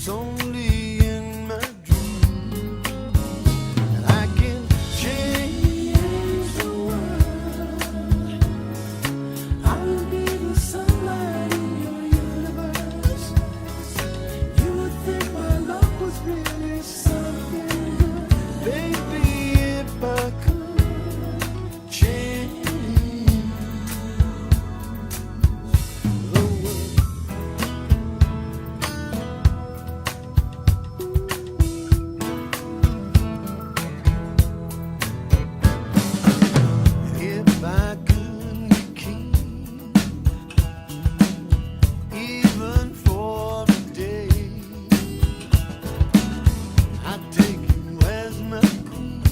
It's only in my dreams that I can change the world. I will be the sunlight in your universe. You would think my love was really something good. Baby, if I could change the world. If I could be king, even for a day, I'd take you as my queen.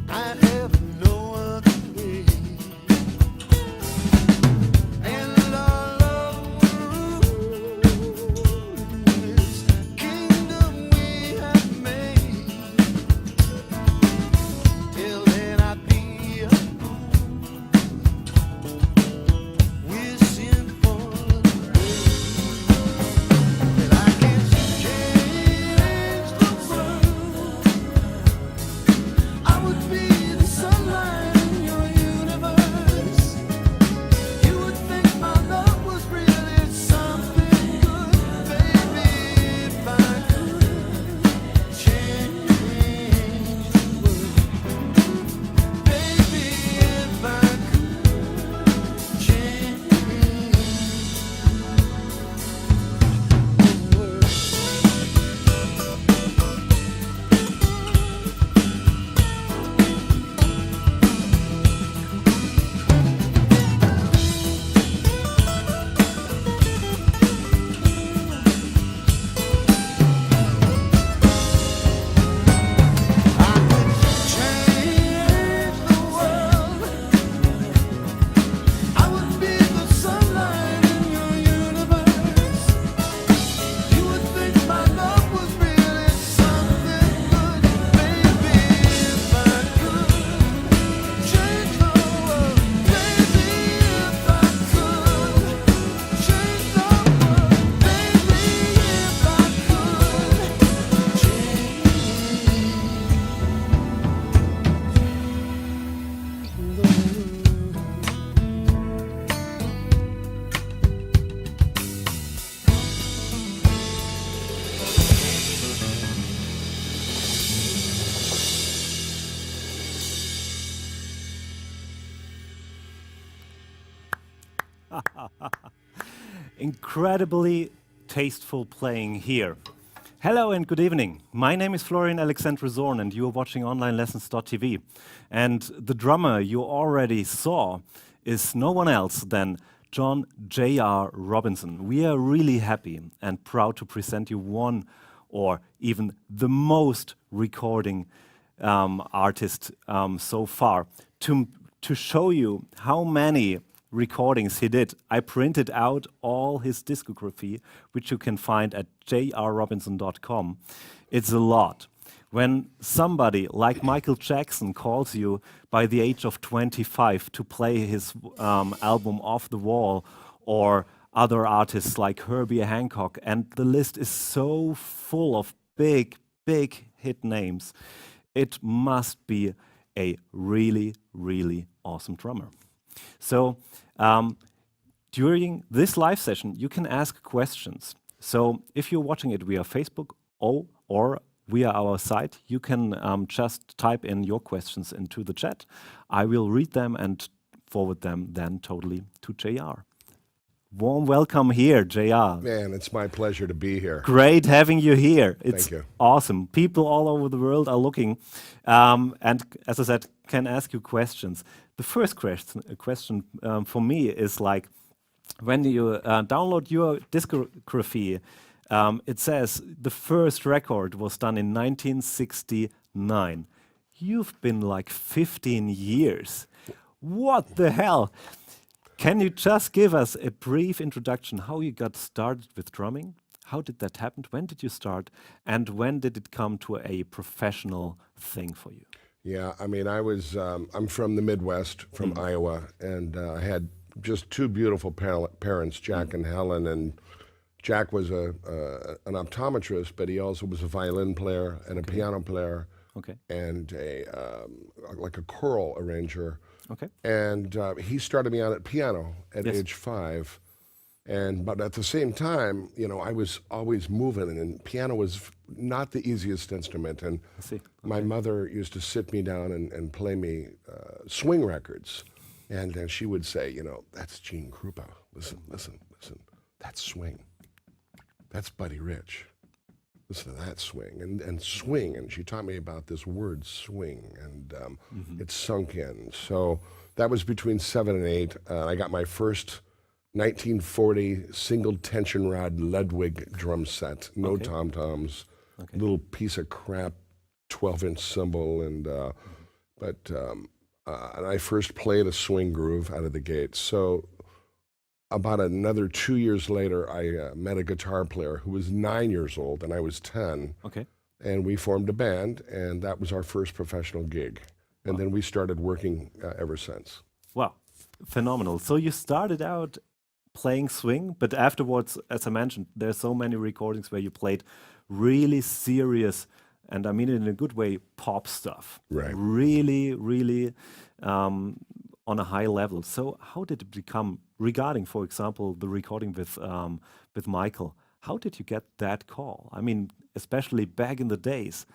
I'd have no other way. And our love would rule this kingdom we have made. Till then I'd be a fool, wishing for the day that I can change the world. I would be the sunlight in your universe. You would think my love was really something good. Baby, if I could change the world. Baby, if I could change the world. I could change the world. I would be the sunlight in your universe. You would think my love was really something good. Baby, if I could change the world. Baby, if I could change the world. Baby, if I could change the world. Incredibly tasteful playing here. Hello and good evening. My name is Florian Alexander Zorn and you are watching OnlineLessons.tv. And the drummer you already saw is no one else than John J.R. Robinson. We are really happy and proud to present you one or even the most recording artist so far. To show you how many recordings he did, I printed out all his discography, which you can find at jrrobinson.com. It's a lot. When somebody like Michael Jackson calls you by the age of 25 to play his album Off the Wall, or other artists like Herbie Hancock, and the list is so full of big, big hit names, it must be a really, really awesome drummer. So during this live session, you can ask questions. So if you're watching it via Facebook or via our site, you can just type in your questions into the chat. I will read them and forward them then totally to JR. Warm welcome here, JR. Man, it's my pleasure to be here. Great having you here. It's Thank you. awesome. People all over the world are looking, and as I said, can ask you questions. The first question for me is like, when you download your discography, it says the first record was done in 1969. You've been like 15 years. What the hell? Can you just give us a brief introduction how you got started with drumming? How did that happen? When did you start? And when did it come to a professional thing for you? Yeah, I mean, I'm from the Midwest, from Iowa, and I had just two beautiful parents, Jack and Helen, and Jack was an optometrist, but he also was a violin player and a piano player Okay. and like a choral arranger. Okay. And he started me out at piano at Yes. age 5. But at the same time, you know, I was always moving, and piano was not the easiest instrument. And I see. my mother used to sit me down and play me swing records. And she would say, you know, that's Gene Krupa. Listen, listen, listen. That's swing. That's Buddy Rich. Listen to that swing. And swing. And she taught me about this word swing. And it sunk in. So that was between 7 and 8. I got my first 1940 single tension rod Ludwig drum set. No tom-toms. Little piece of crap 12-inch cymbal. And I first played a swing groove out of the gate. So about another 2 years later, I met a guitar player who was 9 years old, and I was 10. Okay. And we formed a band, and that was our first professional gig. And then we started working ever since. Wow, phenomenal. So you started out playing swing, but afterwards, as I mentioned, there's so many recordings where you played really serious, and I mean it in a good way, pop stuff. Right. Really, really on a high level. So how did it become, regarding, for example, the recording with Michael, how did you get that call? I mean, especially back in the days,